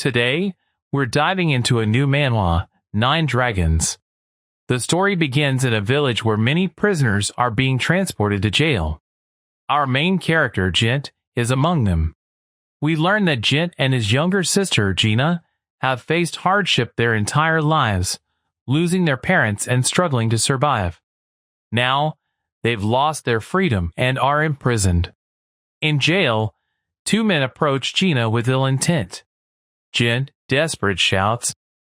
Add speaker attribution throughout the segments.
Speaker 1: Today, we're diving into a new manhwa, 9 Dragons. The story begins in a village where many prisoners are being transported to jail. Our main character, Jint, is among them. We learn that Jint and his younger sister, Jina, have faced hardship their entire lives, losing their parents and struggling to survive. Now, they've lost their freedom and are imprisoned. In jail, 2 men approach Jina with ill intent. Jint, desperate, shouts,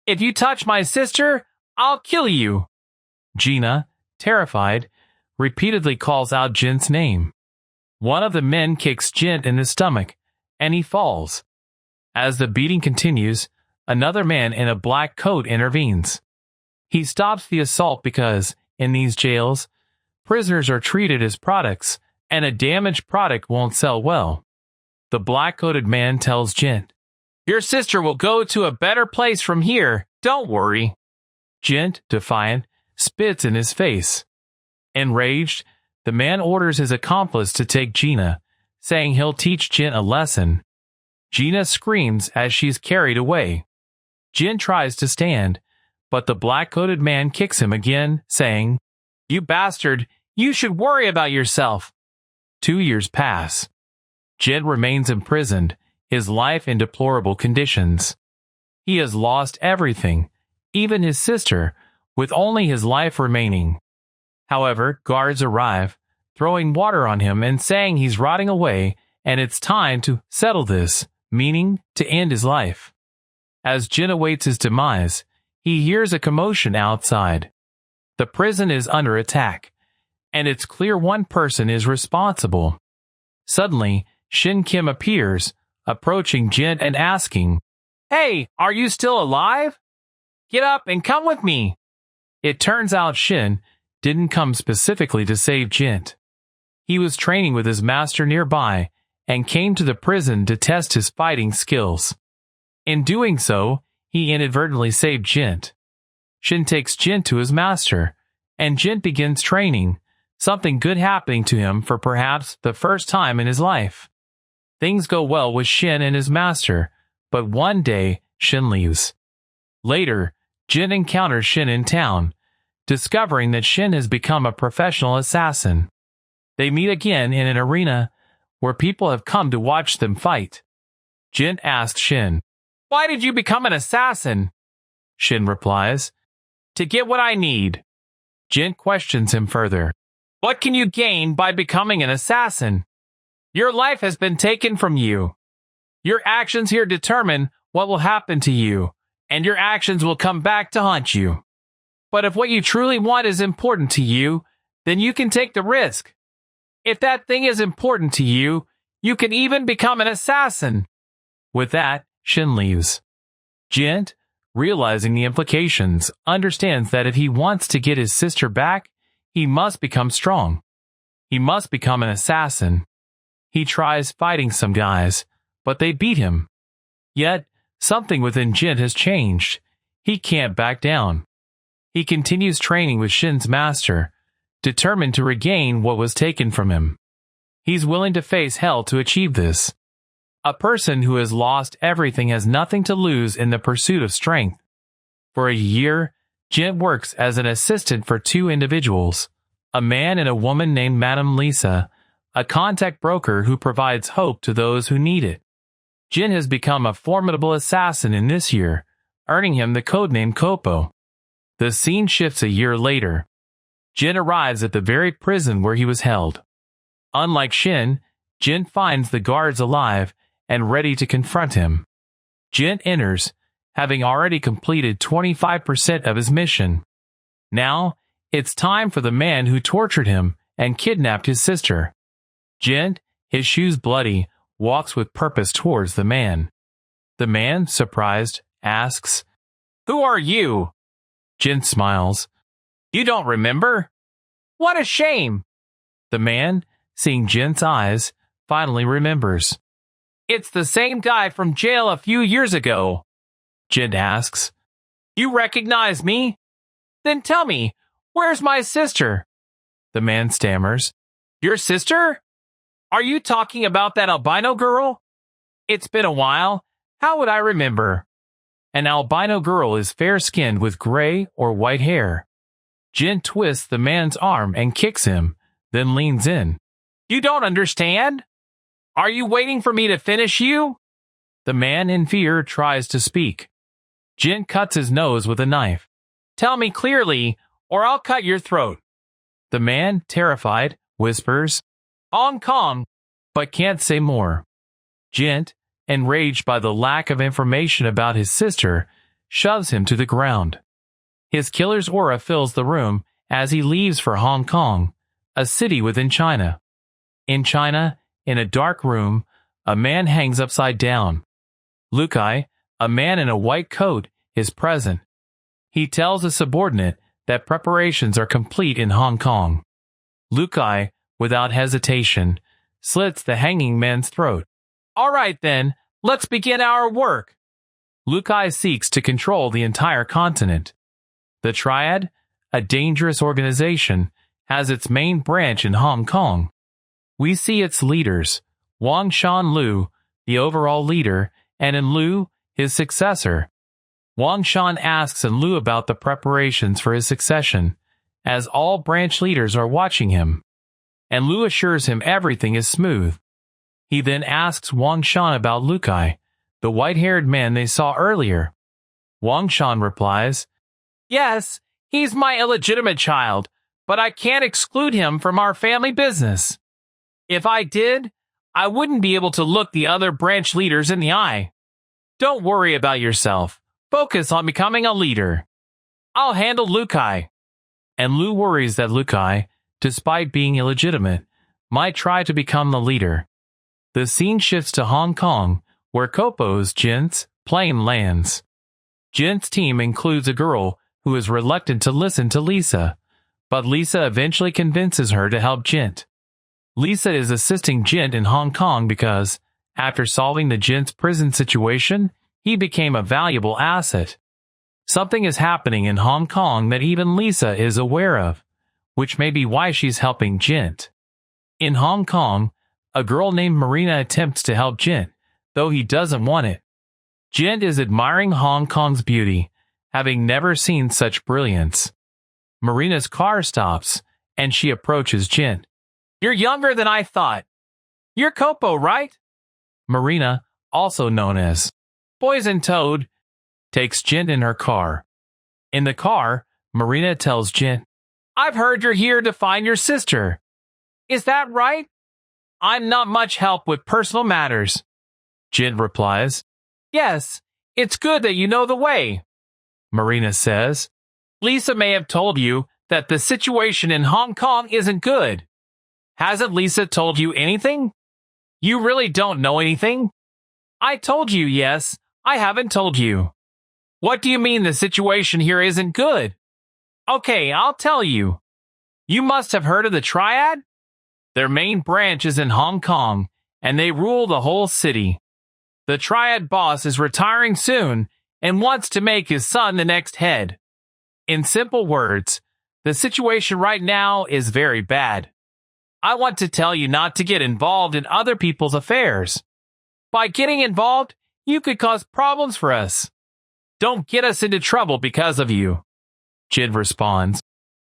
Speaker 1: "If you touch my sister, I'll kill you." Jina, terrified, repeatedly calls out Jint's name. One of the men kicks Jint in the stomach, and he falls. As the beating continues, another man in a black coat intervenes. He stops the assault because, in these jails, prisoners are treated as products, and a damaged product won't sell well. The black-coated man tells Jint, "Your sister will go to a better place from here, don't worry." Jint, defiant, spits in his face. Enraged, the man orders his accomplice to take Jina, saying he'll teach Jint a lesson. Jina screams as she's carried away. Jint tries to stand, but the black-coated man kicks him again, saying, "You bastard, you should worry about yourself." 2 years pass. Jint remains imprisoned, his life in deplorable conditions. He has lost everything, even his sister, with only his life remaining. However, guards arrive, throwing water on him and saying he's rotting away and it's time to settle this, meaning to end his life. As Jin awaits his demise, he hears a commotion outside. The prison is under attack, and it's clear one person is responsible. Suddenly, Shin Kim appears, approaching Jint and asking, "Hey, are you still alive? Get up and come with me." It turns out Shin didn't come specifically to save Jint. He was training with his master nearby and came to the prison to test his fighting skills. In doing so, he inadvertently saved Jint. Shin takes Jint to his master, and Jint begins training, something good happening to him for perhaps the first time in his life. Things go well with Shin and his master, but one day Shin leaves. Later, Jin encounters Shin in town, discovering that Shin has become a professional assassin. They meet again in an arena where people have come to watch them fight. Jin asks Shin, "Why did you become an assassin?" Shin replies, "To get what I need." Jin questions him further. "What can you gain by becoming an assassin? Your life has been taken from you. Your actions here determine what will happen to you, and your actions will come back to haunt you. But if what you truly want is important to you, then you can take the risk. If that thing is important to you, you can even become an assassin." With that, Shin leaves. Jint, realizing the implications, understands that if he wants to get his sister back, he must become strong. He must become an assassin. He tries fighting some guys, but they beat him. Yet, something within Jint has changed. He can't back down. He continues training with Shin's master, determined to regain what was taken from him. He's willing to face hell to achieve this. A person who has lost everything has nothing to lose in the pursuit of strength. For a year, Jint works as an assistant for 2 individuals, a man and a woman named Madame Lisa, a contact broker who provides hope to those who need it. Jint has become a formidable assassin in this year, earning him the codename Kopo. The scene shifts a year later. Jint arrives at the very prison where he was held. Unlike Shin, Jint finds the guards alive and ready to confront him. Jint enters, having already completed 25% of his mission. Now, it's time for the man who tortured him and kidnapped his sister. Jint, his shoes bloody, walks with purpose towards the man. The man, surprised, asks, "Who are you?" Jint smiles. "You don't remember? What a shame." The man, seeing Jint's eyes, finally remembers. "It's the same guy from jail a few years ago." Jint asks, "You recognize me? Then tell me, where's my sister?" The man stammers, "Your sister? Are you talking about that albino girl? It's been a while. How would I remember? An albino girl is fair-skinned with gray or white hair. Jint twists the man's arm and kicks him, then leans in. You don't understand? Are you waiting for me to finish you? The man in fear tries to speak. Jint cuts his nose with a knife. Tell me clearly, or I'll cut your throat. The man, terrified, whispers, Hong Kong, but can't say more. Jint, enraged by the lack of information about his sister, shoves him to the ground. His killer's aura fills the room as he leaves for Hong Kong, a city within China. In China, in a dark room, a man hangs upside down. Lukai, a man in a white coat, is present. He tells a subordinate that preparations are complete in Hong Kong. Lukai, without hesitation, slits the hanging man's throat. All right then, let's begin our work. Lukai seeks to control the entire continent. The Triad, a dangerous organization, has its main branch in Hong Kong. We see its leaders, Wang Shan Lu, the overall leader, and in Lu, his successor. Wang Shan asks in Lu about the preparations for his succession, as all branch leaders are watching him. And Lu assures him everything is smooth. He then asks Wang Shan about Lukai, the white-haired man they saw earlier. Wang Shan replies, Yes, he's my illegitimate child, but I can't exclude him from our family business. If I did, I wouldn't be able to look the other branch leaders in the eye. Don't worry about yourself. Focus on becoming a leader. I'll handle Lukai. And Lu worries that Lukai, despite being illegitimate, might try to become the leader. The scene shifts to Hong Kong, where Kopo's Jint's plane lands. Jint's team includes a girl who is reluctant to listen to Lisa, but Lisa eventually convinces her to help Jint. Lisa is assisting Jint in Hong Kong because, after solving the Jint's prison situation, he became a valuable asset. Something is happening in Hong Kong that even Lisa is aware of, which may be why she's helping Jint. In Hong Kong, a girl named Marina attempts to help Jint, though he doesn't want it. Jint is admiring Hong Kong's beauty, having never seen such brilliance. Marina's car stops, and she approaches Jint. You're younger than I thought. You're Kopo, right? Marina, also known as Poison Toad, takes Jint in her car. In the car, Marina tells Jint, I've heard you're here to find your sister. Is that right? I'm not much help with personal matters. Jint replies, Yes, it's good that you know the way. Marina says, Lisa may have told you that the situation in Hong Kong isn't good. Hasn't Lisa told you anything? You really don't know anything? I told you, yes, I haven't told you. What do you mean the situation here isn't good? Okay, I'll tell you. You must have heard of the Triad? Their main branch is in Hong Kong, and they rule the whole city. The Triad boss is retiring soon and wants to make his son the next head. In simple words, the situation right now is very bad. I want to tell you not to get involved in other people's affairs. By getting involved, you could cause problems for us. Don't get us into trouble because of you. Jint responds,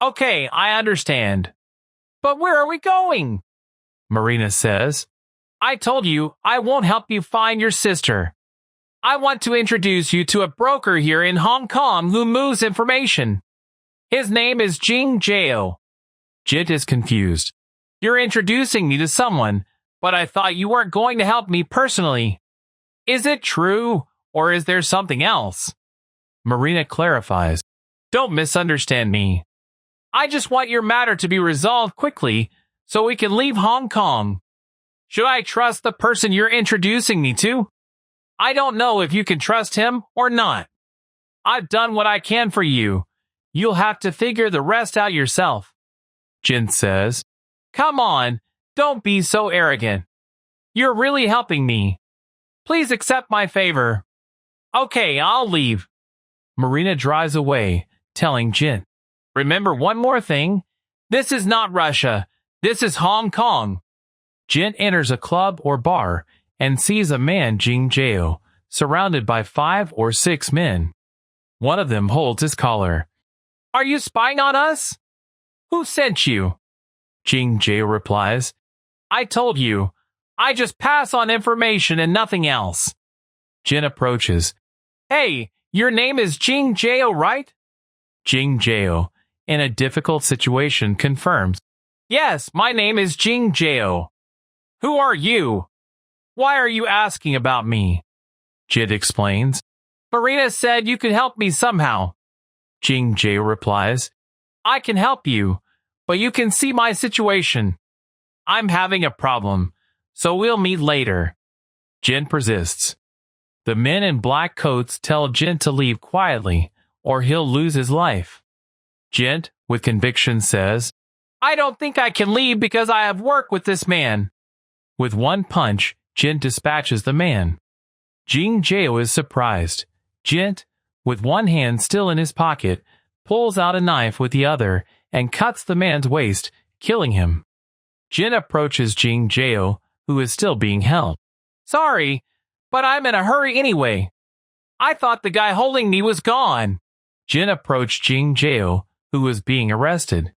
Speaker 1: Okay, I understand. But where are we going? Marina says, I told you I won't help you find your sister. I want to introduce you to a broker here in Hong Kong who moves information. His name is Jing Jao. Jint is confused. You're introducing me to someone, but I thought you weren't going to help me personally. Is it true, or is there something else? Marina clarifies. Don't misunderstand me. I just want your matter to be resolved quickly so we can leave Hong Kong. Should I trust the person you're introducing me to? I don't know if you can trust him or not. I've done what I can for you. You'll have to figure the rest out yourself. Jint says, Come on, don't be so arrogant. You're really helping me. Please accept my favor. Okay, I'll leave. Marina drives away, telling Jint, Remember one more thing. This is not Russia. This is Hong Kong. Jint enters a club or bar and sees a man, Jing Jao, surrounded by 5 or 6 men. One of them holds his collar. "Are you spying on us?" "Who sent you?" Jing Jao replies. "I told you. I just pass on information and nothing else." Jin approaches. "Hey, your name is Jing Jao, right?" Jing Jao, in a difficult situation, confirms. "Yes, my name is Jing Jao." "Who are you? Why are you asking about me?" Jin explains. "Marina said you could help me somehow." Jing Jao replies. "I can help you, but you can see my situation. I'm having a problem, so we'll meet later." Jin persists. The men in black coats tell Jin to leave quietly, or he'll lose his life. Jin, with conviction, says, "I don't think I can leave because I have work with this man." With one punch, Jin dispatches the man. Jing Jao is surprised. Jin, with one hand still in his pocket, pulls out a knife with the other and cuts the man's waist, killing him. Jin approaches Jing Jao, who is still being held. "Sorry, but I'm in a hurry anyway. I thought the guy holding me was gone." Jin approached Jing Jao, who was being arrested.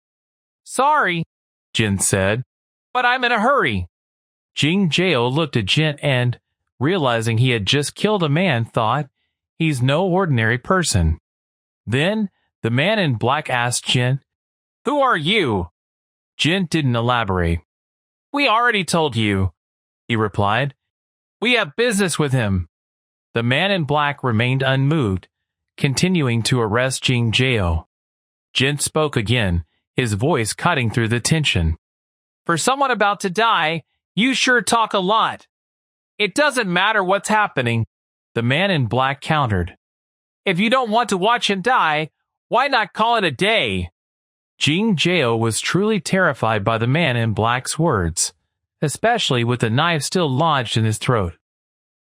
Speaker 1: "Sorry," Jin said, "but I'm in a hurry." Jing Jao looked at Jin and, realizing he had just killed a man, thought, he's no ordinary person. Then, the man in black asked Jin, "Who are you?" Jin didn't elaborate. "We already told you," he replied. "We have business with him." The man in black remained unmoved, continuing to arrest Jing Jao. Jin spoke again, his voice cutting through the tension. "For someone about to die, you sure talk a lot. It doesn't matter what's happening," the man in black countered. "If you don't want to watch him die, why not call it a day?" Jing Jao was truly terrified by the man in black's words, especially with the knife still lodged in his throat.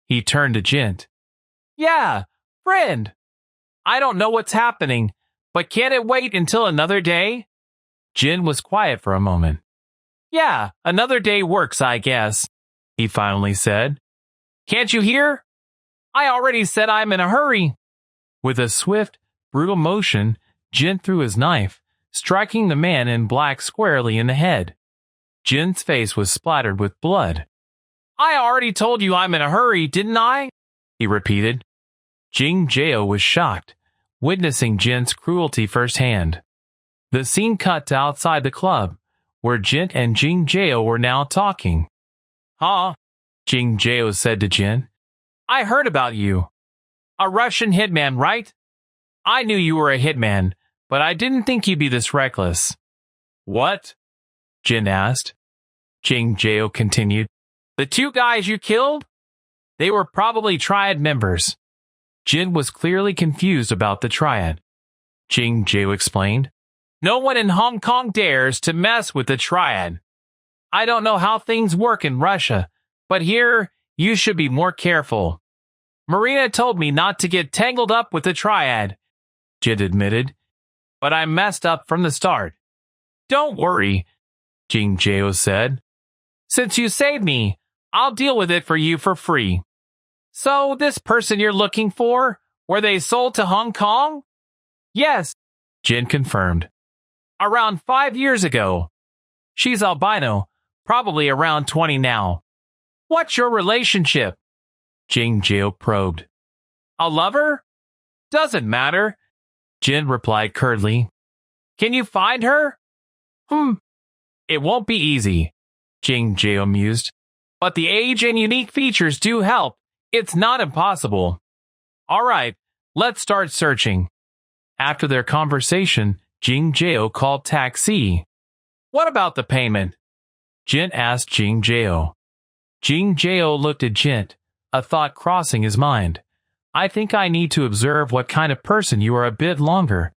Speaker 1: He turned to Jint. "Yeah, friend. I don't know what's happening, but can't it wait until another day?" Jin was quiet for a moment. "Yeah, another day works, I guess," he finally said. "Can't you hear? I already said I'm in a hurry." With a swift, brutal motion, Jin threw his knife, striking the man in black squarely in the head. Jin's face was splattered with blood. "I already told you I'm in a hurry, didn't I?" he repeated. Jing Jao was shocked, witnessing Jin's cruelty firsthand. The scene cut to outside the club, where Jin and Jing Jao were now talking. "Huh?" Jing Jao said to Jin. "I heard about you. A Russian hitman, right? I knew you were a hitman, but I didn't think you'd be this reckless." "What?" Jin asked. Jing Jao continued. "The 2 guys you killed? They were probably Triad members." Jin was clearly confused about the Triad. Jing Jao explained. "No one in Hong Kong dares to mess with the Triad. I don't know how things work in Russia, but here you should be more careful. Marina told me not to get tangled up with the Triad," Jin admitted, "but I messed up from the start." "Don't worry," Jing Jao said. "Since you saved me, I'll deal with it for you for free." "So this person you're looking for, were they sold to Hong Kong?" "Yes," Jin confirmed. "Around 5 years ago. She's albino, probably around 20 now." "What's your relationship?" Jing Jao probed. "A lover? Doesn't matter," Jin replied curtly. "Can you find her?" It won't be easy," Jing Jao mused. "But the age and unique features do help. It's not impossible." "All right, let's start searching." After their conversation, Jing Jao called taxi. "What about the payment?" Jin asked Jing Jao. Jing Jao looked at Jint, a thought crossing his mind. "I think I need to observe what kind of person you are a bit longer."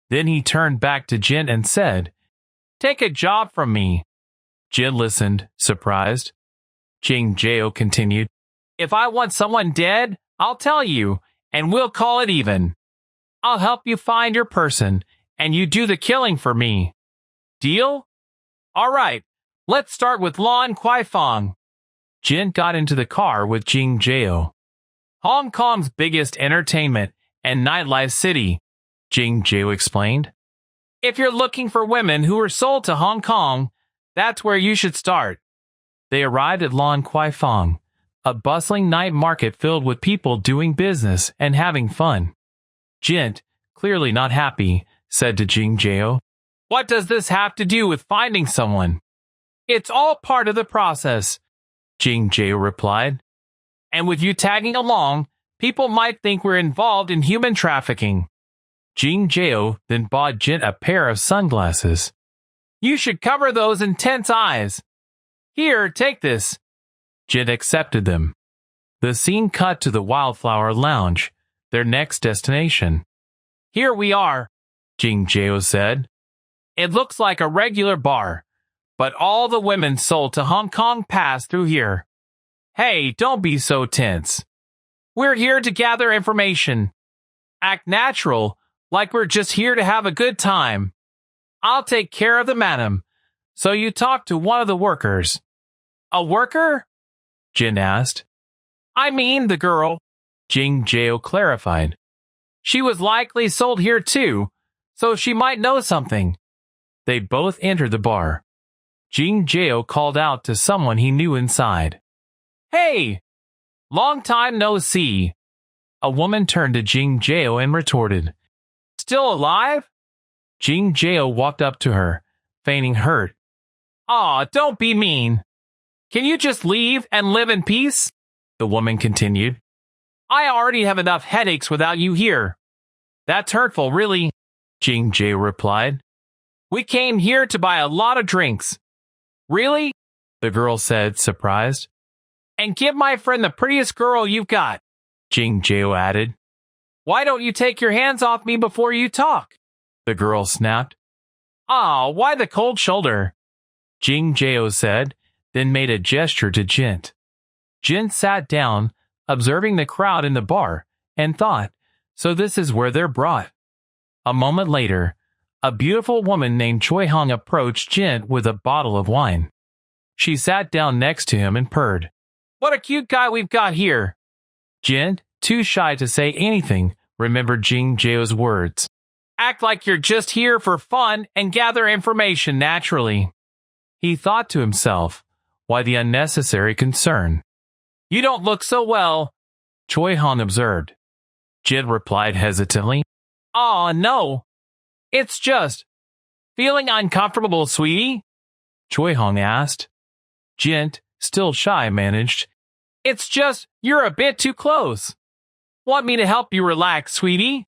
Speaker 1: Then he turned back to Jint and said, "Take a job from me." Jin listened, surprised. Jing Jao continued, "If I want someone dead, I'll tell you, and we'll call it even. I'll help you find your person, and you do the killing for me. Deal? All right, let's start with Lan Kuai Fong." Jin got into the car with Jing Jao. Hong Kong's biggest entertainment and nightlife city, Jing Jao explained. If you're looking for women who were sold to Hong Kong, that's where you should start. They arrived at Lan Kwai Fong, a bustling night market filled with people doing business and having fun. Jint, clearly not happy, said to Jing Jao, "What does this have to do with finding someone?" "It's all part of the process," Jing Jao replied. "And with you tagging along, people might think we're involved in human trafficking." Jing Jao then bought Jint a pair of sunglasses. "You should cover those intense eyes. Here, take this." Jint accepted them. The scene cut to the Wildflower Lounge, their next destination. "Here we are," Jing Jao said. "It looks like a regular bar, but all the women sold to Hong Kong pass through here. Hey, don't be so tense. We're here to gather information. Act natural, like we're just here to have a good time. I'll take care of the madam, so you talk to one of the workers." "A worker?" Jin asked. "I mean the girl," Jing Jao clarified. "She was likely sold here too, so she might know something." They both entered the bar. Jing Jao called out to someone he knew inside. "Hey! Long time no see." A woman turned to Jing Jao and retorted, "Still alive?" Jing Jao walked up to her, feigning hurt. "Aw, don't be mean. Can you just leave and live in peace?" The woman continued. "I already have enough headaches without you here." "That's hurtful, really," Jing Jao replied. "We came here to buy a lot of drinks." "Really?" the girl said, surprised. "And give my friend the prettiest girl you've got," Jing Jao added. "Why don't you take your hands off me before you talk?" the girl snapped. "Aw, why the cold shoulder?" Jing Jao said, then made a gesture to Jint. Jint sat down, observing the crowd in the bar, and thought, so this is where they're brought. A moment later, a beautiful woman named Choi Hong approached Jint with a bottle of wine. She sat down next to him and purred. "What a cute guy we've got here." Jint, too shy to say anything, remembered Jing Jao's words. "Act like you're just here for fun and gather information naturally." He thought to himself, why the unnecessary concern? "You don't look so well," Choi Hong observed. Jint replied hesitantly. "Aw, no. It's just, feeling uncomfortable, sweetie?" Choi Hong asked. Jint, still shy, managed. "It's just, you're a bit too close." "Want me to help you relax, sweetie?"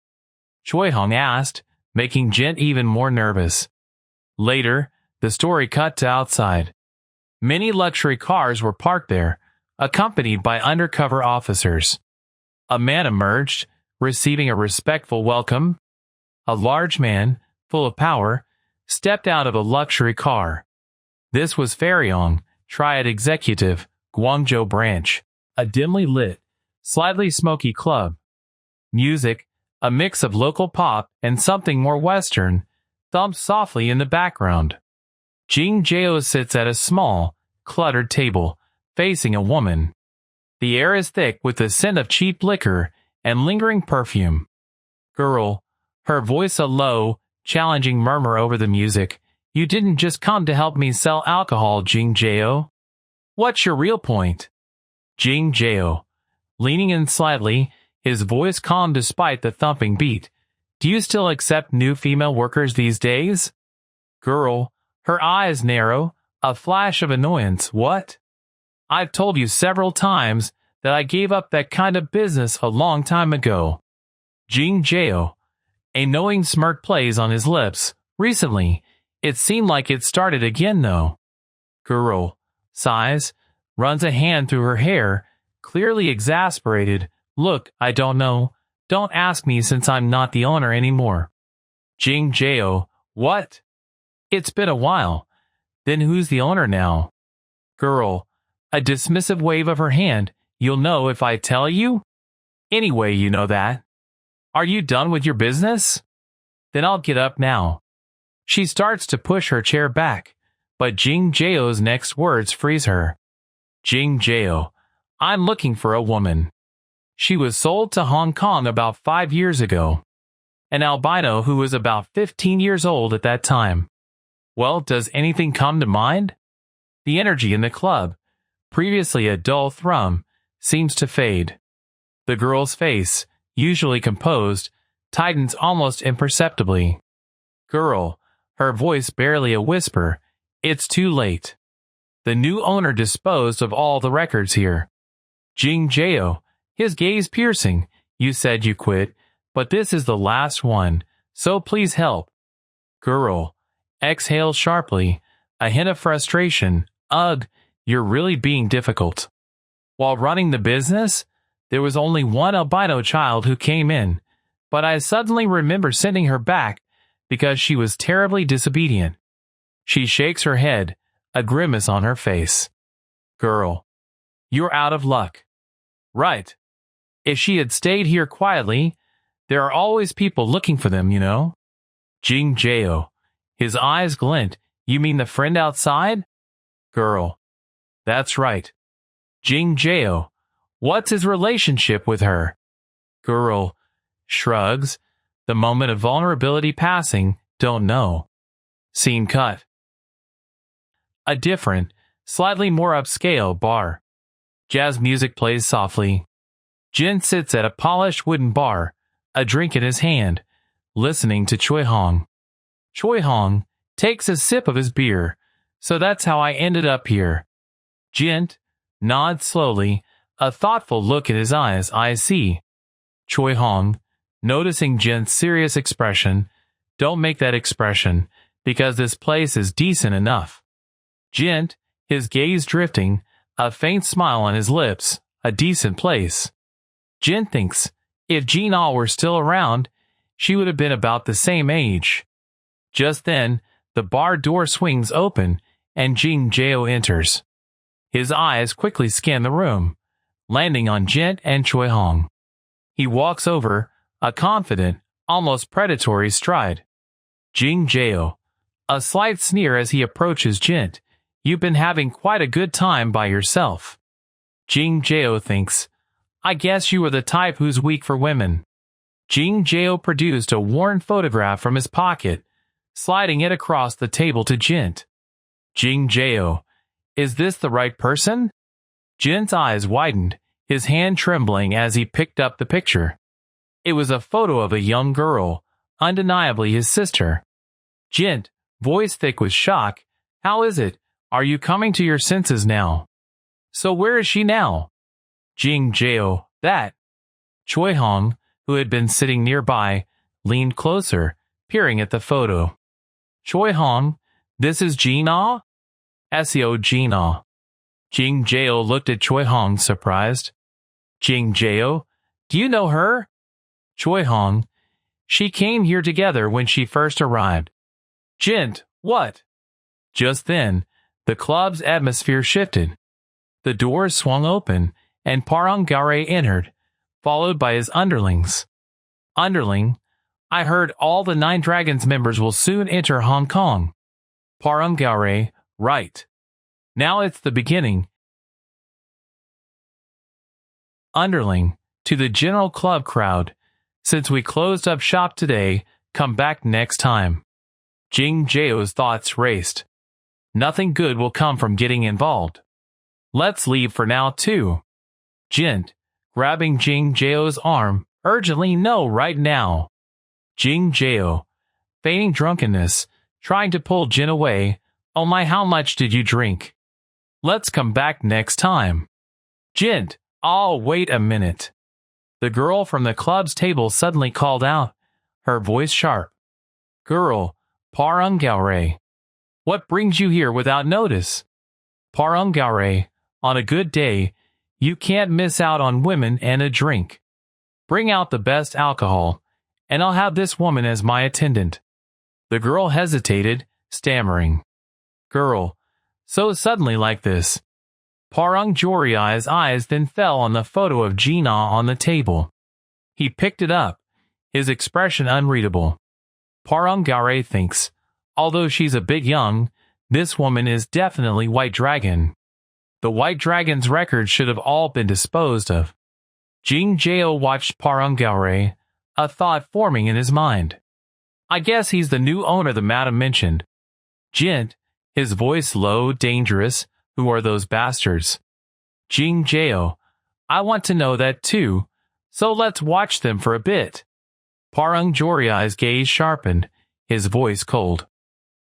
Speaker 1: Choi Hong asked, making Jint even more nervous. Later, the story cut to outside. Many luxury cars were parked there, accompanied by undercover officers. A man emerged, receiving a respectful welcome. A large man, full of power, stepped out of a luxury car. This was Fariong, Triad executive, Guangzhou branch, a dimly lit, slightly smoky club. Music, a mix of local pop and something more Western, thumped softly in the background. Jing Jao sits at a small, cluttered table, facing a woman. The air is thick with the scent of cheap liquor and lingering perfume. "Girl," her voice a low, challenging murmur over the music, "you didn't just come to help me sell alcohol, Jing Jao. What's your real point?" Jing Jao, leaning in slightly, his voice calm despite the thumping beat. "Do you still accept new female workers these days?" Girl, her eyes narrow, a flash of annoyance. "What? I've told you several times that I gave up that kind of business a long time ago." Jing Jao, a knowing smirk plays on his lips. "Recently, it seemed like it started again though." Girl, sighs, runs a hand through her hair, clearly exasperated. "Look, I don't know. Don't ask me since I'm not the owner anymore." Jing Jao, "What? It's been a while. Then who's the owner now?" Girl, a dismissive wave of her hand. "You'll know if I tell you? Anyway, you know that. Are you done with your business? Then I'll get up now." She starts to push her chair back, but Jing Jao's next words freeze her. "Jing Jao, I'm looking for a woman." She was sold to Hong Kong about 5 years ago. An albino who was about 15 years old at that time. Well, does anything come to mind? The energy in the club, previously a dull thrum, seems to fade. The girl's face, usually composed, tightens almost imperceptibly. Girl, her voice barely a whisper, it's too late. The new owner disposed of all the records here. Jing Jao, his gaze piercing, you said you quit, but this is the last one, so please help. Girl, exhale sharply, a hint of frustration, ugh, you're really being difficult. While running the business, there was only one albino child who came in, but I suddenly remember sending her back because she was terribly disobedient. She shakes her head, a grimace on her face. Girl, you're out of luck. Right. If she had stayed here quietly, there are always people looking for them, you know. Jing Jao, his eyes glint, you mean the friend outside? Girl, that's right. Jing Jao, what's his relationship with her? Girl, shrugs, the moment of vulnerability passing, don't know. Scene cut. A different, slightly more upscale bar. Jazz music plays softly. Jin sits at a polished wooden bar, a drink in his hand, listening to Choi Hong. Choi Hong takes a sip of his beer, so that's how I ended up here. Jint nods slowly, a thoughtful look in his eyes, I see. Choi Hong, noticing Jint's serious expression, don't make that expression, because this place is decent enough. Jint, his gaze drifting, a faint smile on his lips, a decent place. Jint thinks, if Jina were still around, she would have been about the same age. Just then, the bar door swings open, and Jing Jao enters. His eyes quickly scan the room, landing on Jint and Choi Hong. He walks over, a confident, almost predatory stride. Jing Jao, a slight sneer as he approaches Jint. You've been having quite a good time by yourself. Jing Jao thinks, I guess you are the type who's weak for women. Jing Jao produced a worn photograph from his pocket, sliding it across the table to Jint. Jing Jao, is this the right person? Jint's eyes widened, his hand trembling as he picked up the picture. It was a photo of a young girl, undeniably his sister. Jint, voice thick with shock, how is it? Are you coming to your senses now? So where is she now? Jing Jao, that. Choi Hong, who had been sitting nearby, leaned closer, peering at the photo. Choi Hong, this is Jina? SEO Jina. Jing Jao looked at Choi Hong surprised. Jing Jao, do you know her? Choi Hong, she came here together when she first arrived. Jint, what? Just then, the club's atmosphere shifted. The doors swung open, and Parangare entered, followed by his underlings. Underling, I heard all the Nine Dragons members will soon enter Hong Kong. Parangare, right. Now it's the beginning. Underling, to the general club crowd, since we closed up shop today, come back next time. Jing Jao's thoughts raced. Nothing good will come from getting involved. Let's leave for now too. Jint, grabbing Jing Jao's arm, urgently no right now. Jing Jao, feigning drunkenness, trying to pull Jin away. Oh my, how much did you drink? Let's come back next time. Jint, oh wait a minute. The girl from the club's table suddenly called out, her voice sharp. Girl, Parangare. What brings you here without notice? Parangare, on a good day, you can't miss out on women and a drink. Bring out the best alcohol, and I'll have this woman as my attendant. The girl hesitated, stammering. Girl, so suddenly like this. Parangjorei's eyes then fell on the photo of Jina on the table. He picked it up, his expression unreadable. Parangare thinks, although she's a bit young, this woman is definitely White Dragon. The White Dragon's records should have all been disposed of. Jing Jao watched Parung Gaore, a thought forming in his mind. I guess he's the new owner the madam mentioned. Jint, his voice low, dangerous. Who are those bastards? Jing Jao, I want to know that too, so let's watch them for a bit. Parung Gaore's gaze sharpened, his voice cold.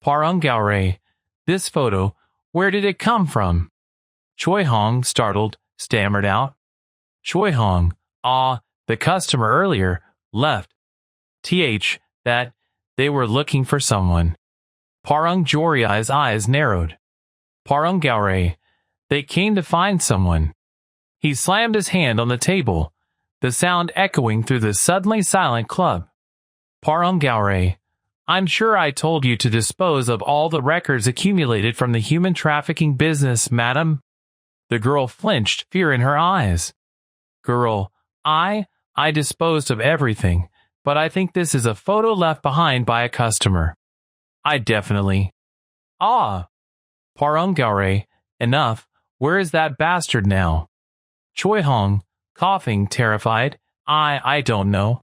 Speaker 1: Parung Gaore, this photo, where did it come from? Choi Hong, startled, stammered out. Choi Hong, the customer earlier, left. That, they were looking for someone. Parung Gaore's eyes narrowed. Parung Gaore, they came to find someone. He slammed his hand on the table, the sound echoing through the suddenly silent club. Parung Gaore, I'm sure I told you to dispose of all the records accumulated from the human trafficking business, madam. The girl flinched, fear in her eyes. Girl, I disposed of everything, but I think this is a photo left behind by a customer. I definitely. Parung Gaore, enough, where is that bastard now? Choi Hong, coughing, terrified, I don't know.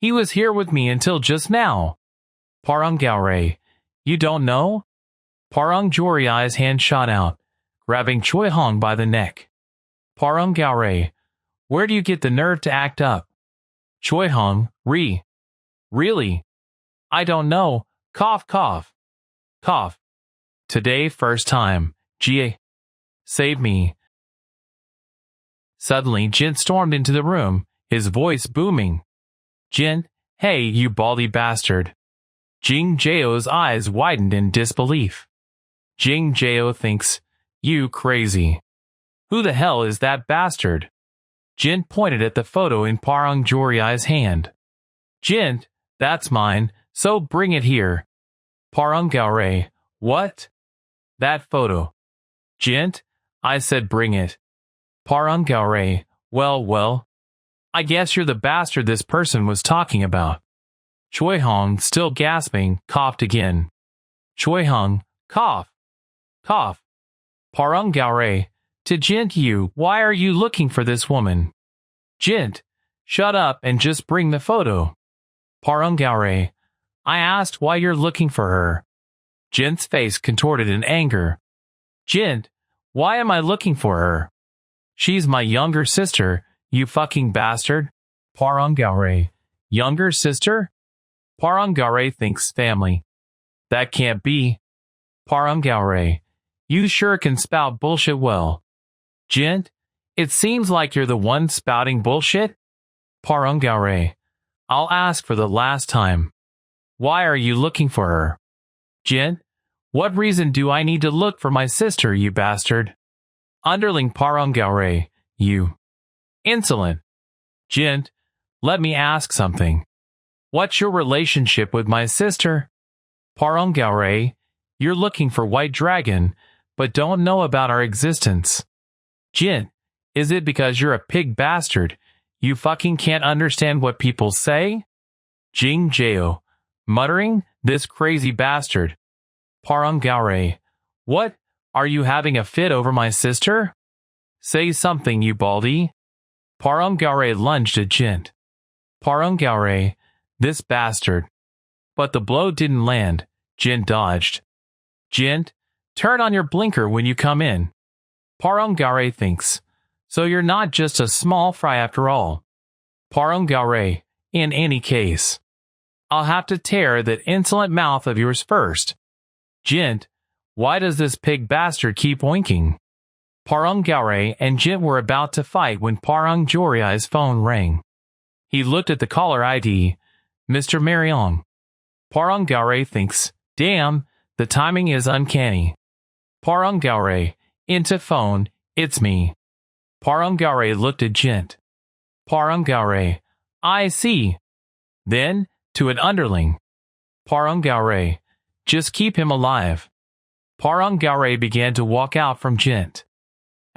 Speaker 1: He was here with me until just now. Parung Gaore, you don't know? Parung Gaore's hand shot out, grabbing Choi Hong by the neck. Parung Gaore, where do you get the nerve to act up? Choi Hong, really? I don't know, cough. Today, first time, save me. Suddenly, Jint stormed into the room, his voice booming. Jint, hey, you baldy bastard. Jing Jao's eyes widened in disbelief. Jing Jao thinks, you crazy. Who the hell is that bastard? Jint pointed at the photo in Parung Gaore's hand. Jint, that's mine, so bring it here. Parung Gaore, what? That photo. Jint, I said bring it. Parung Gaore, well. I guess you're the bastard this person was talking about. Choi Hong, still gasping, coughed again. Choi Hong, cough. Parung Gaore, to Jint, why are you looking for this woman? Jint, shut up and just bring the photo. Parung Gaore, I asked why you're looking for her. Jint's face contorted in anger. Jint, why am I looking for her? She's my younger sister, you fucking bastard. Parung Gaore, younger sister? Parung Gaore thinks family. That can't be. Parung Gaore, you sure can spout bullshit well. Jint, it seems like you're the one spouting bullshit. Parung Gaore, I'll ask for the last time. Why are you looking for her? Jint, what reason do I need to look for my sister, you bastard? Underling Parung Gaore, you. Insolent. Jint, let me ask something. What's your relationship with my sister? Parung Gaore, you're looking for White Dragon, but don't know about our existence. Jint, is it because you're a pig bastard? You fucking can't understand what people say? Jing Jao, muttering, this crazy bastard. Parung Gaore, what? Are you having a fit over my sister? Say something, you baldy. Parung Gaore lunged at Jint. Parung Gaore, this bastard. But the blow didn't land. Jint dodged. Jint, turn on your blinker when you come in. Parung Gaore thinks, so you're not just a small fry after all. Parung Gaore, in any case. I'll have to tear that insolent mouth of yours first. Jint, why does this pig bastard keep winking? Parung Gaore and Jint were about to fight when Parung Gaore's phone rang. He looked at the caller ID, Mr. Mariong. Parung Gaore thinks, damn, the timing is uncanny. Parung Gaore, into phone, it's me. Parung Gaore looked at Jint. Parung Gaore, I see. Then, to an underling. Parung Gaore, just keep him alive. Parung Gaore began to walk out from Jint.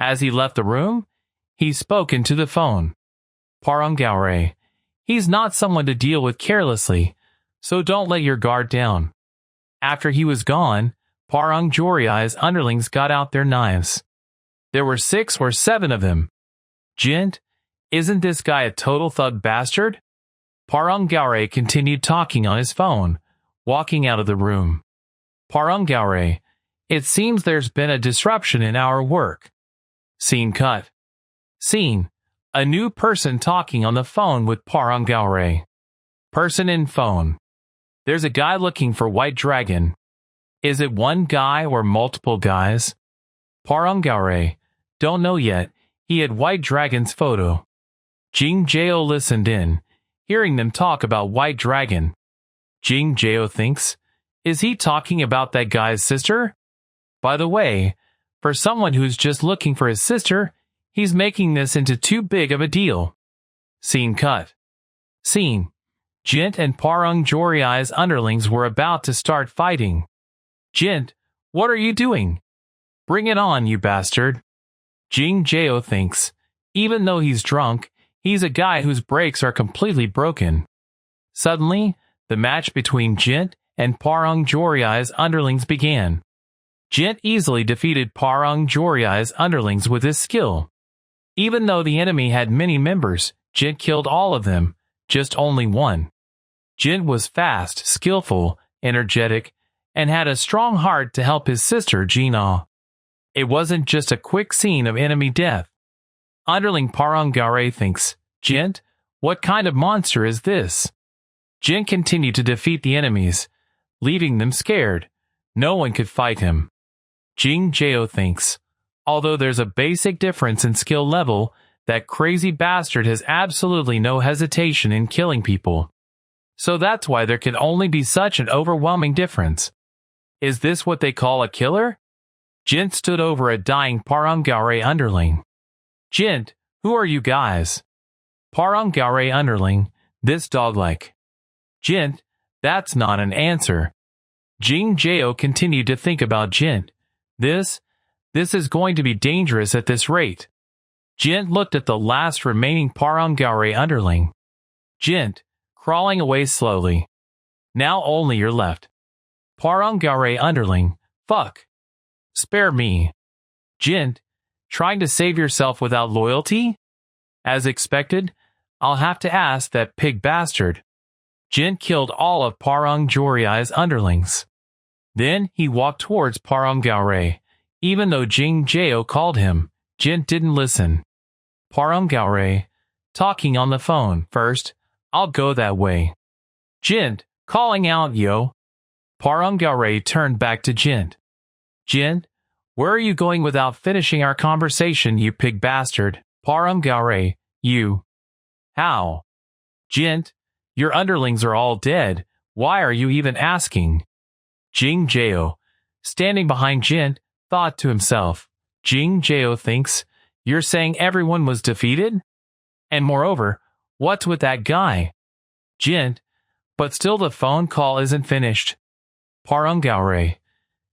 Speaker 1: As he left the room, he spoke into the phone. Parung Gaore, he's not someone to deal with carelessly, so don't let your guard down. After he was gone, Parung Gaore's underlings got out their knives. There were 6 or 7 of them. Jint, Isn't this guy a total thug bastard? Parang Gaore continued talking on his phone, walking out of the room. Parang Gaore, it seems there's been a disruption in our work. Scene cut. Scene. A new person talking on the phone with Parang Gaore. Person in phone. There's a guy looking for White Dragon. Is it one guy or multiple guys? Parang Gaore, don't know yet. He had White Dragon's photo. Jing Jao listened in, hearing them talk about White Dragon. Jing Jao thinks, is he talking about that guy's sister? By the way, for someone who's just looking for his sister, he's making this into too big of a deal. Scene cut. Scene. Jint and Parang Gaore's underlings were about to start fighting. Jint, what are you doing? Bring it on, you bastard. Jing Jao thinks, even though he's drunk, he's a guy whose brakes are completely broken. Suddenly, the match between Jint and Parang Gaore's underlings began. Jint easily defeated Parang Gaore's underlings with his skill. Even though the enemy had many members, Jint killed all of them, just only one. Jint was fast, skillful, energetic, and had a strong heart to help his sister Jina. It wasn't just a quick scene of enemy death. Underling Parang Gaore thinks, Jint, what kind of monster is this? Jint continued to defeat the enemies, leaving them scared. No one could fight him. Jing Jao thinks, although there's a basic difference in skill level, that crazy bastard has absolutely no hesitation in killing people. So that's why there can only be such an overwhelming difference. Is this what they call a killer? Jint stood over a dying Parang Gaore underling. Jint, who are you guys? Parang Gaore underling, this dog-like. Jint, that's not an answer. Jing Jao continued to think about Jint. This is going to be dangerous at this rate. Jint looked at the last remaining Parang Gaore underling. Jint, crawling away slowly. Now only you're left. Parang Gaore underling, fuck. Spare me. Jint, trying to save yourself without loyalty? As expected, I'll have to ask that pig bastard. Jint killed all of Parang Gaore's underlings. Then he walked towards Parang Gaore. Even though Jing Jao called him, Jint didn't listen. Parang Gaore, talking on the phone. First, I'll go that way. Jint, calling out, yo. Parang Gaore turned back to Jint. Jint, where are you going without finishing our conversation, you pig bastard? Parang Gaore, you. How? Jint, your underlings are all dead. Why are you even asking? Jing Jao, standing behind Jint, thought to himself. Jing Jao thinks, you're saying everyone was defeated? And moreover, what's with that guy? Jint, but still the phone call isn't finished. Parang Gaore,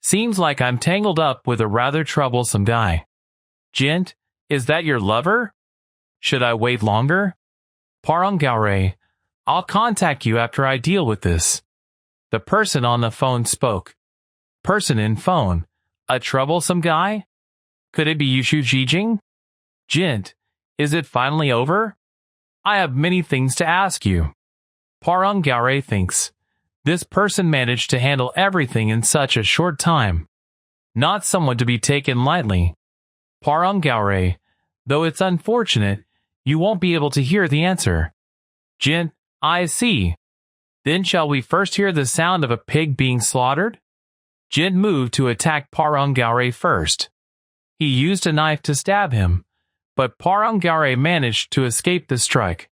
Speaker 1: seems like I'm tangled up with a rather troublesome guy. Jint, is that your lover? Should I wait longer? Parang Gaore, I'll contact you after I deal with this. The person on the phone spoke. Person in phone, a troublesome guy? Could it be Yushu Jijing? Jint, is it finally over? I have many things to ask you. Parang Gaore thinks, this person managed to handle everything in such a short time. Not someone to be taken lightly. Parang Gaore, though it's unfortunate, you won't be able to hear the answer. Jint, I see. Then shall we first hear the sound of a pig being slaughtered? Jint moved to attack Parang Gaore first. He used a knife to stab him, but Parang Gaore managed to escape the strike.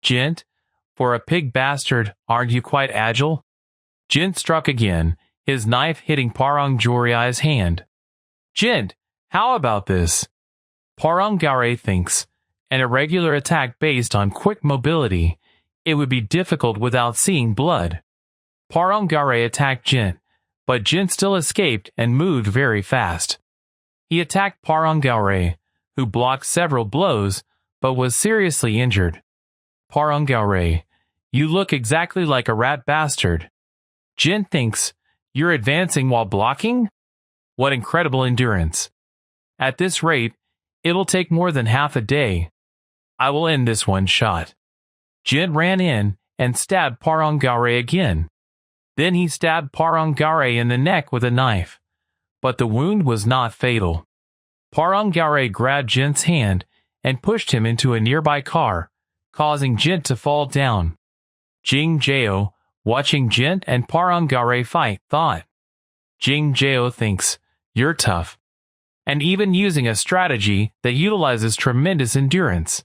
Speaker 1: Jint, for a pig bastard, aren't you quite agile? Jint struck again, his knife hitting Parang Gaore's hand. Jint, how about this? Parang Gaore thinks, an irregular attack based on quick mobility, it would be difficult without seeing blood. Parang Gaore attacked Jint, but Jint still escaped and moved very fast. He attacked Parang Gaore, who blocked several blows, but was seriously injured. Parang Gaore, you look exactly like a rat bastard. Jint thinks, you're advancing while blocking? What incredible endurance. At this rate, it'll take more than half a day. I will end this one shot. Jint ran in and stabbed Parangare again. Then he stabbed Parangare in the neck with a knife. But the wound was not fatal. Parangare grabbed Jint's hand and pushed him into a nearby car, causing Jint to fall down. Jing Jao, watching Jint and Parangare fight, thought, Jing Jao thinks, you're tough. And even using a strategy that utilizes tremendous endurance.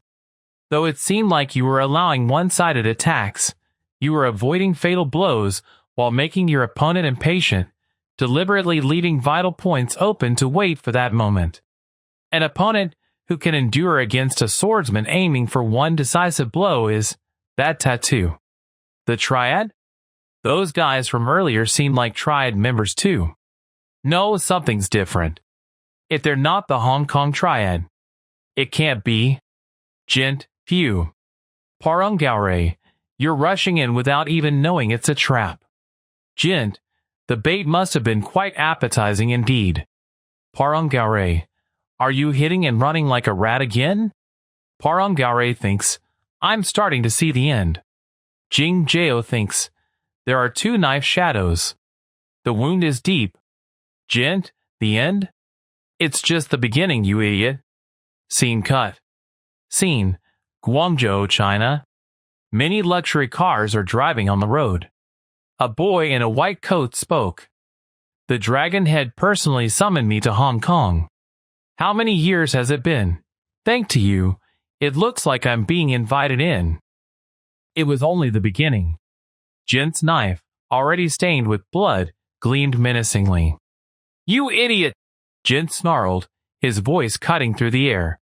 Speaker 1: Though it seemed like you were allowing one-sided attacks, you were avoiding fatal blows while making your opponent impatient, deliberately leaving vital points open to wait for that moment. An opponent who can endure against a swordsman aiming for one decisive blow is that tattoo. The Triad? Those guys from earlier seem like Triad members too. No, something's different. If they're not the Hong Kong Triad, it can't be. Jint, phew. Parangare, you're rushing in without even knowing it's a trap. Jint, the bait must have been quite appetizing indeed. Parangare, are you hitting and running like a rat again? Parangare thinks, I'm starting to see the end. Jing Jao thinks, there are two knife shadows. The wound is deep. Jint, the end? It's just the beginning, you idiot. Scene cut. Scene, Guangzhou, China. Many luxury cars are driving on the road. A boy in a white coat spoke. The dragon had personally summoned me to Hong Kong. How many years has it been? Thanks to you, it looks like I'm being invited in. It was only the beginning. Jint's knife, already stained with blood, gleamed menacingly. You idiot! Jint snarled, his voice cutting through the air.